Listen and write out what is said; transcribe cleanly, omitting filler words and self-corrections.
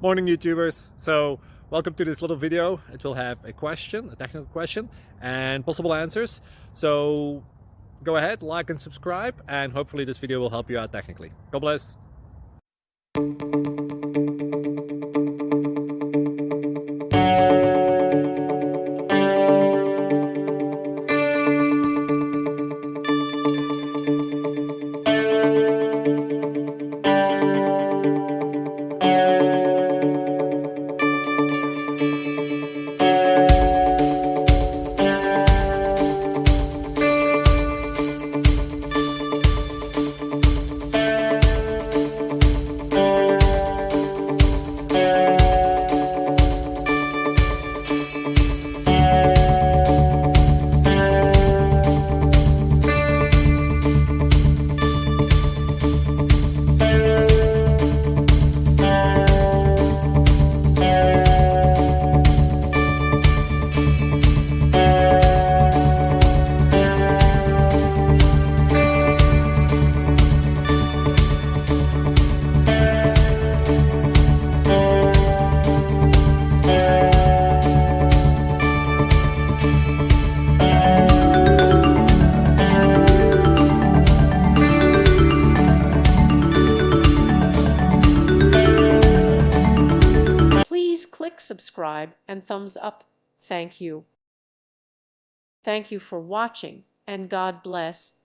Morning YouTubers. So welcome to this little video. It will have a question, a technical question, and possible answers. So go ahead, like and subscribe, and hopefully this video will help you out technically. God bless. Please click subscribe and thumbs up. Thank you. Thank you for watching, and God bless.